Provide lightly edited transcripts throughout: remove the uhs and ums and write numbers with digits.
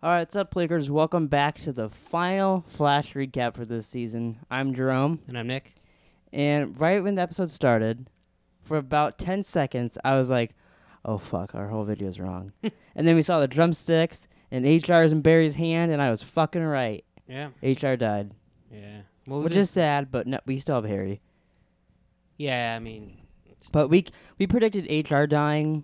All right, what's up, Pleekers? Welcome back to the final Flash recap for this season. I'm Jerome, And I'm Nick. and right when the episode started, for about 10 seconds, I was like, oh, fuck, our whole video's wrong. And then we saw the drumsticks and HR's in Barry's hand, and I was fucking right. Yeah. HR died, Yeah. Well, which is sad, but no, we still have Harry. Yeah, I mean. But we predicted HR dying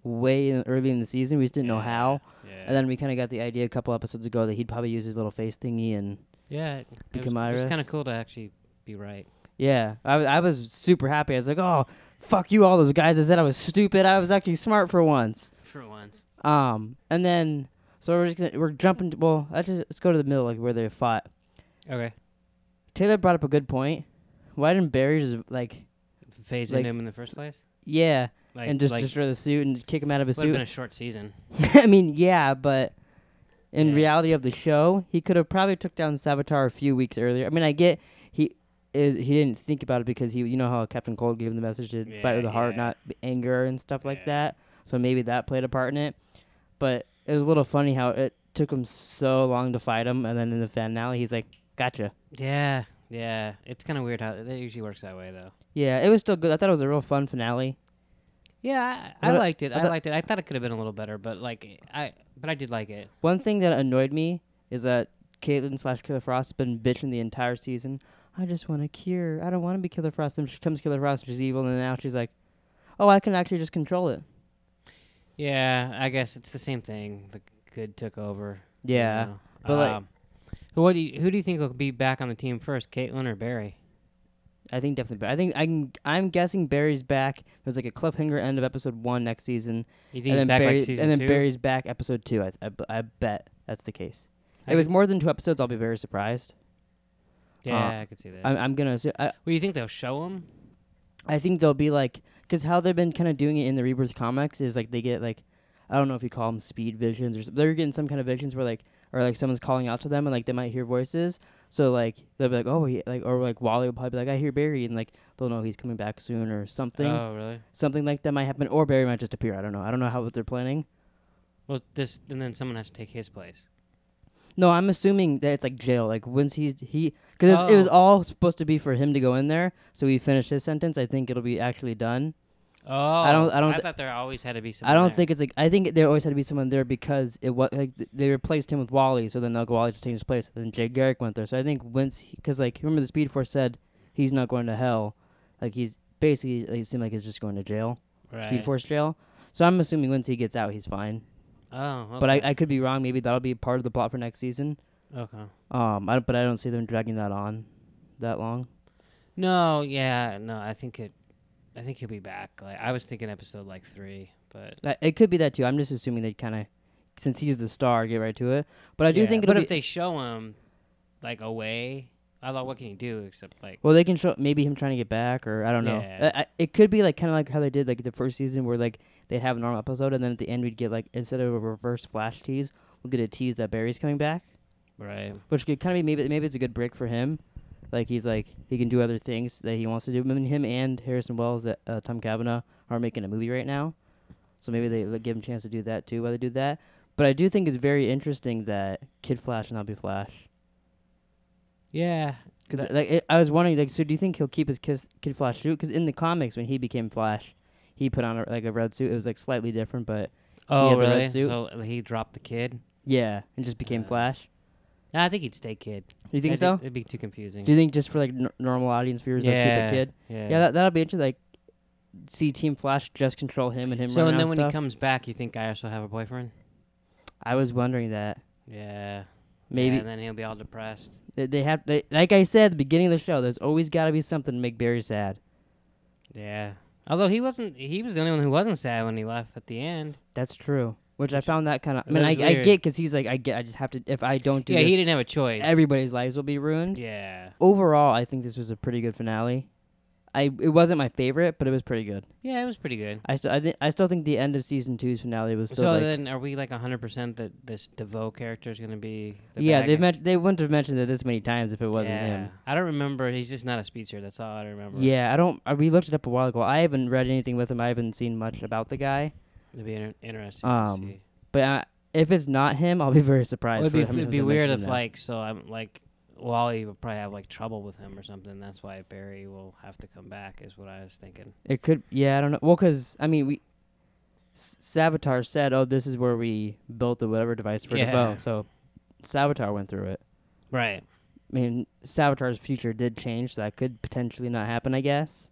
early in the season. We just didn't know how. Yeah. And then we kind of got the idea a couple episodes ago that he'd probably use his little face thingy and become it was Iris. kind of cool to actually be right. Yeah, I was super happy. I was like, oh, fuck you, all those guys that said I was stupid. I was actually smart for once. For once. And then, so we're jumping, well, let's go to the middle, like where they fought. Okay. Taylor brought up a good point. Why didn't Barry just, Phase like- into him in the first place? yeah, Like, and just destroy the suit and kick him out of his would have suit? been a short season. I mean, yeah, but in Yeah. reality of the show, he could have probably took down Savitar a few weeks earlier. I mean, I get he didn't think about it because you know how Captain Cold gave him the message to fight with the heart, not anger and stuff like that. So maybe that played a part in it. But it was a little funny how it took him so long to fight him, and then in the finale, he's like, "Gotcha." Yeah. Yeah. It's kind of weird how it usually works that way, though. Yeah, it was still good. I thought it was a real fun finale. Yeah, I liked it. I liked it. I thought it could have been a little better, but I did like it. One thing that annoyed me is that Caitlyn/Killer Frost has been bitching the entire season. I just want to cure. I don't want to be Killer Frost. Then she comes Killer Frost, she's evil, and now she's like, oh, I can actually just control it. Yeah, I guess it's the same thing. The good took over. Yeah, You know? but who do you think will be back on the team first, Caitlyn or Barry? I think definitely. I'm guessing Barry's back. There's like a cliffhanger end of episode 1 next season. You think he's back like season 2? And then Barry's back episode 2. I bet that's the case. If it was more than 2 episodes, I'll be very surprised. Yeah, I could see that. I'm gonna. Well, you think they'll show him? I think they'll be like, because how they've been kind of doing it in the Rebirth comics is like they get like, I don't know if you call them speed visions or they're getting some kind of visions where or someone's calling out to them and like they might hear voices. So like they'll be like, oh, or like Wally will probably be like, I hear Barry, and like they'll know he's coming back soon or something. Oh, really? Something like that might happen, or Barry might just appear. I don't know how what they're planning. Well, and then someone has to take his place. No, I'm assuming that it's like jail. Like once because it was all supposed to be for him to go in there, so he finished his sentence. I think it'll be actually done. Oh, I thought there always had to be someone. I don't there. think it's like. I think there always had to be someone there because it was like they replaced him with Wally, so then Wally just changed his place. And then Jay Garrick went there, so I think because like remember the Speed Force said he's not going to hell, like he's basically it seemed like he's just going to jail, Right. Speed Force jail. So I'm assuming once he gets out, he's fine. Oh, okay. But I could be wrong. Maybe that'll be part of the plot for next season. Okay. But I don't see them dragging that on that long. No, yeah, no. I think he'll be back. Like I was thinking episode 3, but It could be that too. I'm just assuming they kind of, since he's the star, get right to it. But I do think it'll But be. if they show him away, I thought, what can you do except Well, they can show maybe him trying to get back, or I don't know. Yeah. It could be like kind of like how they did like the first season, where like they'd have a normal episode, and then at the end we'd get like instead of a reverse Flash tease, we'll get a tease that Barry's coming back, right. which could kind of be maybe it's a good break for him. Like he's like he can do other things that he wants to do. I mean, him and Harrison Wells, Tom Cavanaugh, are making a movie right now, so maybe they give him a chance to do that too while they do that. But I do think it's very interesting that Kid Flash will not be Flash. Yeah. I was wondering, like, so do you think he'll keep his Kid Flash suit? Because in the comics, when he became Flash, he put on a red suit. It was like slightly different, but Oh, had the red really? suit. So he dropped the kid. yeah, and just became Flash. Nah, I think he'd stay kid. Do you think so? It'd be too confusing. Do you think just for like normal audience viewers, they'll keep it Kid? Yeah. That'll be interesting. Like, see Team Flash just control him and him. So run and then around when stuff? he comes back, you think Iris will have a boyfriend? I was wondering that. Yeah. Maybe Yeah, and then he'll be all depressed. they like I said at the beginning of the show. There's always got to be something to make Barry sad. Yeah. Although he was the only one who wasn't sad when he left at the end. That's true. Which I found that kind of. I That mean, I was get weird. because he's like I just have to. If I don't do Yeah, this, he didn't have a choice. everybody's lives will be ruined. Yeah. Overall, I think this was a pretty good finale. It wasn't my favorite, but it was pretty good. Yeah, it was pretty good. I still think the end of season 2's finale was still So like, then, are we 100% that this DeVoe character is going to be? yeah. They wouldn't have mentioned it this many times if it wasn't him. I don't remember. He's just not a speedster. That's all I remember. Yeah, I don't. We looked it up a while ago. I haven't read anything with him. I haven't seen much about the guy. It'd be interesting to see. But if it's not him, I'll be very surprised. It'd be weird if I'm like Wally would probably have like trouble with him or something. That's why Barry will have to come back. Is what I was thinking. It could. Yeah, I don't know. Well, because I mean, Savitar said, "Oh, this is where we built the whatever device for Defoe." So Savitar went through it. Right. I mean, Savitar's future did change, so that could potentially not happen, I guess.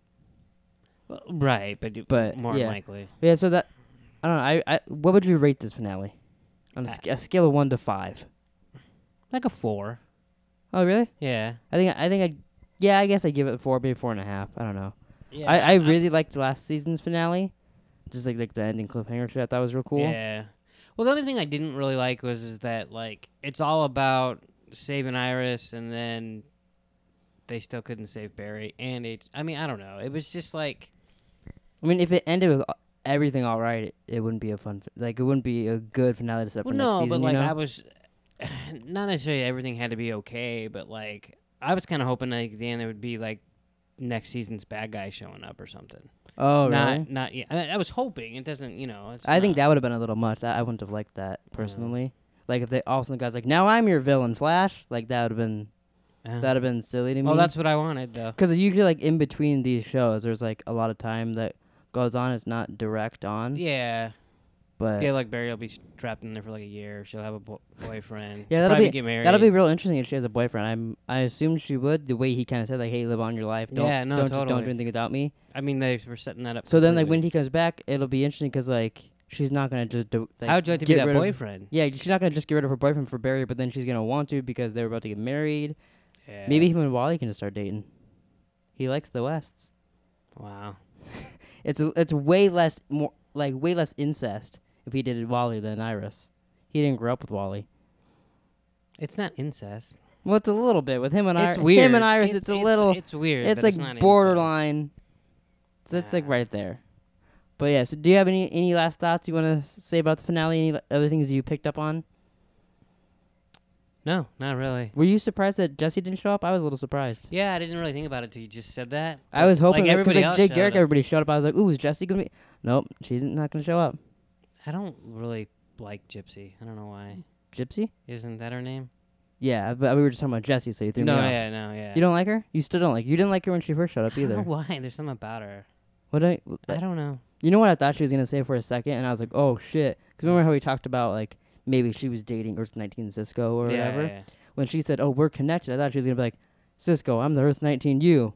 Well, right, but more likely. Yeah. So that I don't know. I what would you rate this finale on a scale of 1 to 5? Like a 4. Oh, really? Yeah. I guess I give it 4, maybe 4.5. I don't know. Yeah. I really liked last season's finale. Just like the ending cliffhanger shit, I thought was real cool. Yeah. Well, the only thing I didn't really like is that like it's all about saving Iris, and then they still couldn't save Barry. And I mean, I don't know. It was just like. I mean, if it ended with everything all right, it wouldn't be a fun. It wouldn't be a good finale to set for next season. No, but like I was. Not necessarily everything had to be okay, but like I was kind of hoping like at the end it would be like next season's bad guy showing up or something. Oh, really? Not yet. I was hoping it doesn't. I think that would have been a little much. I wouldn't have liked that personally. Like if they all of a sudden the guy's like, "Now I'm your villain, Flash." Like that would have been that'd have been silly to me. Well, that's what I wanted though. Because usually like in between these shows, there's like a lot of time that goes on. It's not direct on. Yeah. But like Barry will be trapped in there for like a year. She'll have a boyfriend. Yeah, that'll get married. That'll be real interesting if she has a boyfriend. I assume she would. The way he kind of said like, "Hey, live on your life. Don't do anything without me." I mean, they were setting that up. So then, like when he comes back, it'll be interesting because like she's not gonna just do. Like, how would you like to be that boyfriend? Yeah, she's not gonna just get rid of her boyfriend for Barry, but then she's gonna want to because they're about to get married. Yeah. Maybe him and Wally can just start dating. He likes the Wests. Wow. It's way less incest if he did Wally than Iris. He didn't grow up with Wally. It's not incest. Well, it's a little bit with him and Iris. It's weird. Him and Iris, it's a little. It's weird. It's like not borderline. So it's like right there. But yeah. So do you have any last thoughts you want to say about the finale? Any other things you picked up on? No, not really. Were you surprised that Jesse didn't show up? I was a little surprised. Yeah, I didn't really think about it till you just said that. I was hoping like everybody else Jake Garrick, everybody showed up. I was like, ooh, is Jesse gonna be? Nope, she's not gonna show up. I don't really like Gypsy. I don't know why. Gypsy? Isn't that her name? Yeah, but we were just talking about Jessie, so you threw me off. Yeah. You don't like her? You still don't like her? You didn't like her when she first showed up either. I don't know why. There's something about her. I don't know. You know what I thought she was going to say for a second? And I was like, oh, shit. Because remember how we talked about, like, maybe she was dating Earth 19 Cisco or whatever? Yeah. When she said, oh, we're connected, I thought she was going to be like, Cisco, I'm the Earth 19 you.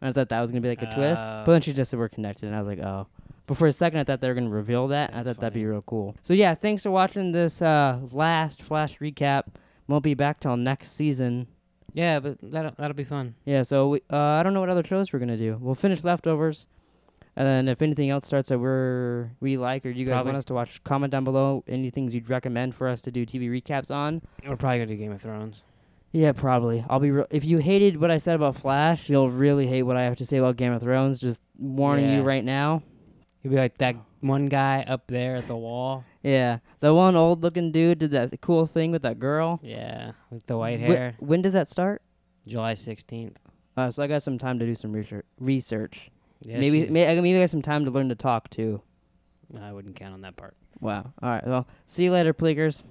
And I thought that was going to be like a twist. But then she just said we're connected, and I was like, oh. But for a second, I thought they were going to reveal that. I thought that'd be real cool. So, yeah, thanks for watching this last Flash recap. Won't be back till next season. Yeah, but that'll be fun. Yeah, so I don't know what other shows we're going to do. We'll finish Leftovers. And then if anything else starts that we like or you guys want us to watch, comment down below any things you'd recommend for us to do TV recaps on. We're probably going to do Game of Thrones. Yeah, probably. I'll be if you hated what I said about Flash, you'll really hate what I have to say about Game of Thrones. Just warning you right now. You'll be like that one guy up there at the wall. Yeah, the one old-looking dude did that cool thing with that girl. Yeah, with the white hair. When does that start? July 16th. So I got some time to do some research. Yeah, maybe I got some time to learn to talk too. I wouldn't count on that part. Wow. All right. Well, see you later, Pleekers.